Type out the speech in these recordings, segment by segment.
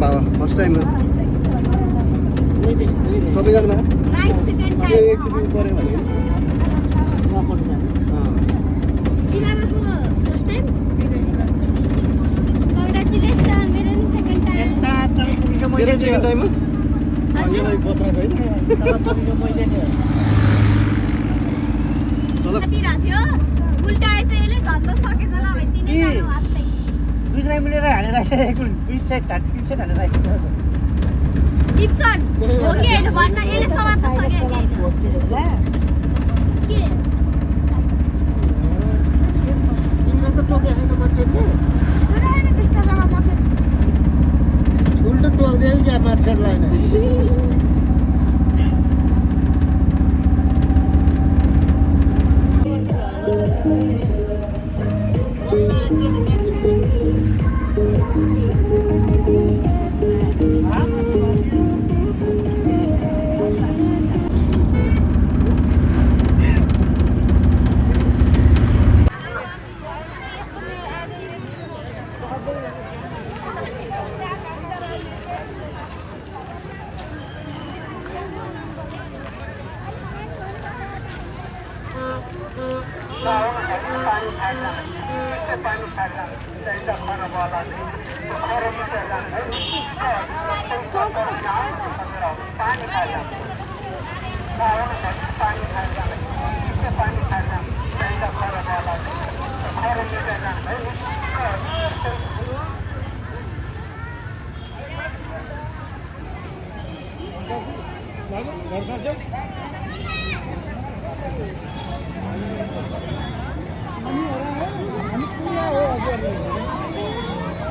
बाबा first time हो सबैजना एकचोटि पऱ्यो भने सेकेन्ड टाइम दुईजना मिलेर हानेर आइसकेको 200 300 हानेर आइसकेको टिप्सन हो कि हैन भन्न यसले समात्न सक्यो के तिमीले त टोके हैन मान्छेले हैन त्यस्तो जग्गा मान्छे उल्टो टोक्दै क्या मान्छेलाई हैन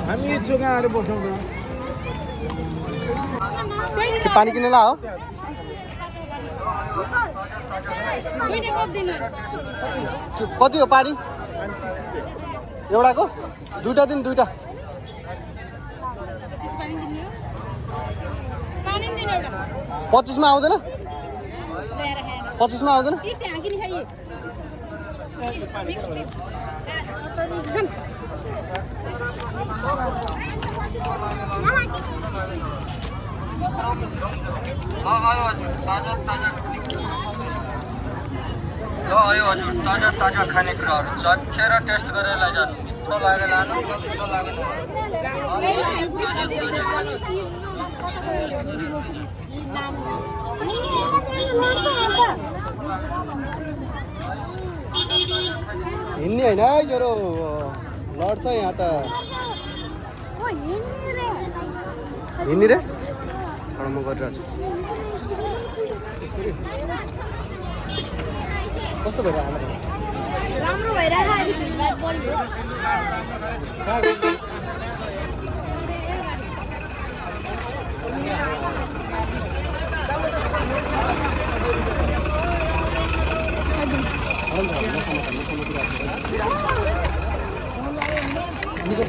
हामी जोगाएर बसौँ न पानी किन ला हो कति हो पानी एउटाको दुईटा दिन दुईटा 25 मा आउँदैन 25 मा आउँदैन आयो हजुर ताजा ताजा खानेकुराहरू चखेर टेस्ट गरेर लैजानु मिठो लाग्यो लानु मिठो लागेन हिँड्ने होइन है जरो लड्छ यहाँ त हिँड्ने रे छोडो म गरिरहेको छु कस्तो भइरहेको राम्रो भइरहेको अहिले भिडभाड बढ्यो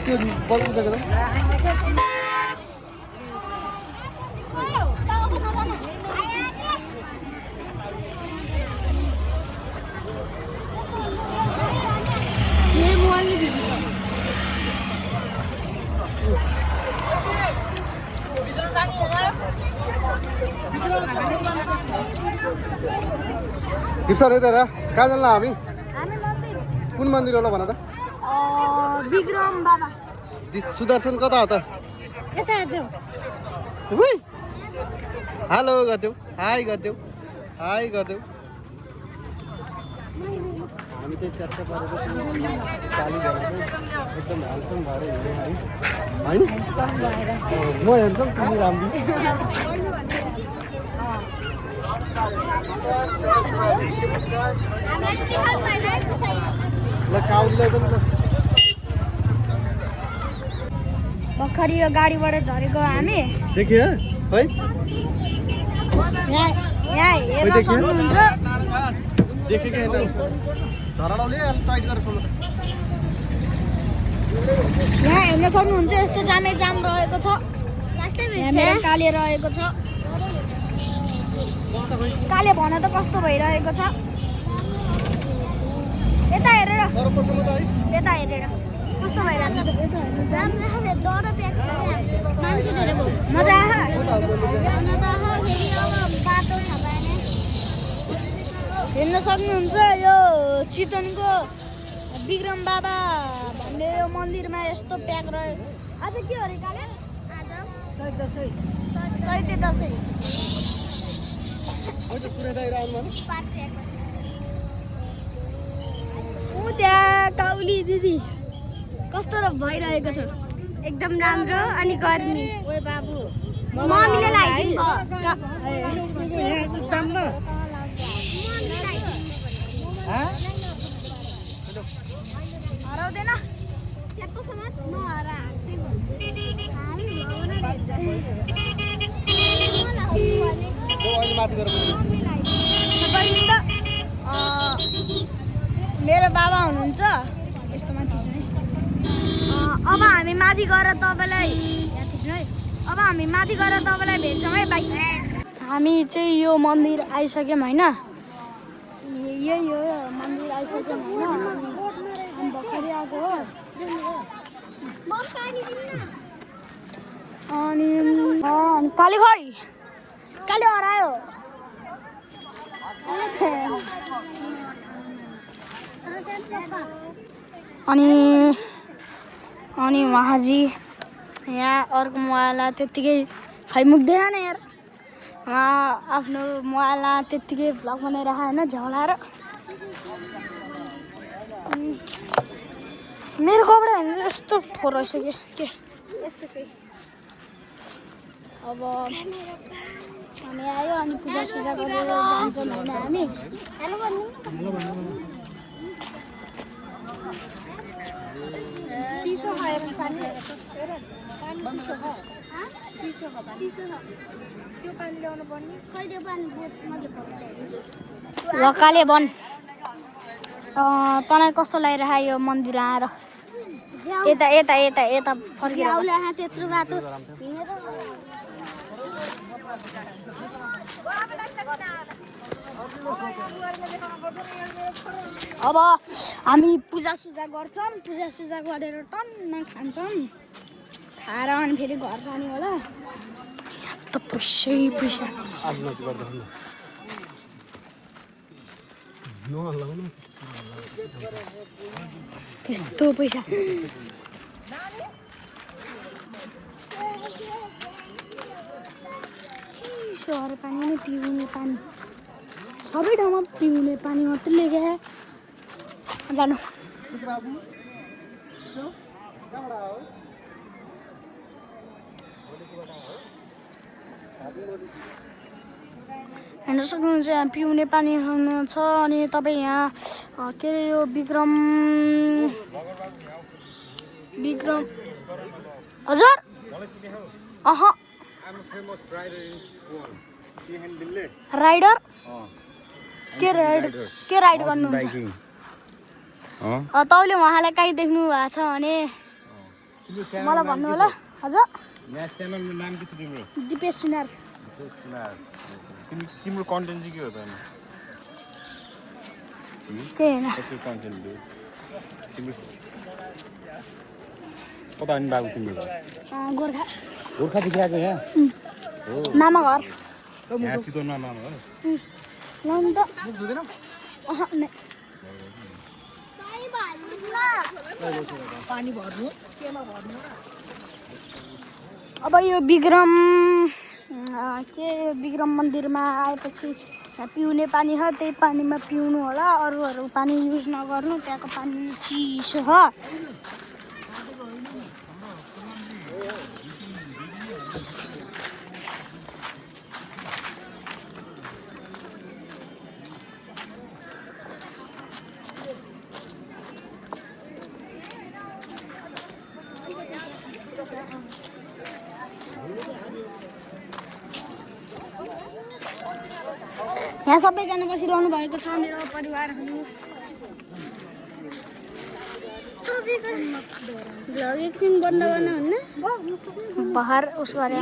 त्यो बदल्नु सकेन दिप्सा रे तेरा कहाँ जान्ला हामी कुन मन्दिर होला भन त विक्रम बाबा सुदर्शन कता हो त यता हेर्देऊ हेलो गरिदेऊ हाई गरिदेऊ हाई गरिदेऊ हामी चाहिँ चर्चा परेर चालु गरेर एकदम ह्यान्डसम भएर हिँड्यौँ है होइन म ह्यान्डसम तिमी राम्रो ल काउरीलाई पनि भर्खर यो गाडीबाट झरेको हामी देखियो है यहाँ हेर्न सक्नुहुन्छ देखेकै होइन धराडाउले टाइट गरेर खोल्नु यहाँ हेर्न सक्नुहुन्छ यस्तो जामै जाम रहेको छ यहाँ काले रहेको छ काले भन त कस्तो भइरहेको छ यता हेरेर यता हेरेर कस्तो भइरहेछ राम्रो खाले डर प्याक छ मान्छे धेरै भयो मजा आयो बाटो छ भने हेर्न सक्नुहुन्छ यो चितवनको विक्रम बाबा भन्ने यो मन्दिरमा यस्तो प्याक रह्यो आज के हो रे काले आज चैते दशैं त्यहाँ काउली दिदी कस्तो भइरहेको छ एकदम राम्रो अनि गर्मी ओए बाबु मम्मीले लगाइदिनु हराउँदैन त्यहाँको समात नहरा मेरो बाबा हुनुहुन्छ यस्तो माथि छ है अब हामी माथि गएर तपाईँलाई भेट्छौँ है बाइक हामी चाहिँ यो मन्दिर आइसक्यौँ होइन यही हो मन्दिर आइसक्यौँ होइन भर्खरै आएको हो अनि काले खै काले हरायो अनि उहाँजी यहाँ अर्को मोबाइललाई त्यत्तिकै खैमुक्दैन यार उहाँ आफ्नो मोबाइललाई त्यत्तिकै भ्लग बनाइरहेको होइन झ्याउलाएर मेरो कपडा हेर्नु यस्तो फोहोर रहेछ के अब हामी आयो अनि पूजा गरेर जान्छौँ होइन हामी काले बन तँलाई कस्तो लागिरहेको यो मन्दिर आएर यता यता यता यता फर्किएर त्यत्रो बाटो अब हामी पूजा गर्छौँ पूजा गरेर टन्न खान्छौँ खाएर अनि फेरि घर जाने होला त पैसा त्यस्तो पैसा चिसो पानी नै पिउने पानी सबै ठाउँमा पिउने पानी मात्रै लेख्या जानु हेर्न सक्नुहुन्छ यहाँ पिउने पानी छ अनि तपाईँ यहाँ के अरे यो विक्रम हजुर राइडर के राइड गर्नुहुन्छ तपाईँले उहाँलाई काहीँ देख्नु भएको छ भने मलाई भन्नु होला हजुर दिपेश सुनार तिम्रो कन्टेन्ट चाहिँ के हो त के हैन कता अनि बाबु तिम्रो गोर्खा देखिरहेको यहाँ मामा घर यहाँ चितवनमा मामा हो लाउनु त पानी भर्नु केमा भर्नु अब यो विक्रम मन्दिरमा आएपछि यहाँ पिउने पानी छ त्यही पानीमा पिउनु होला अरूहरू पानी युज नगर्नु त्यहाँको पानी चिसो छ यहाँ सबैजना बसिरहनु भएको छ मेरो परिवारहरू भ्लग एकछिन बन्द गर्न हुन्न भर्खर उस गरे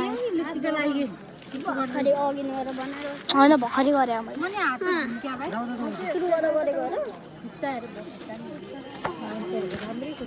भर्खरै अघि गएर बनाएर होइन भर्खरै गरे मैले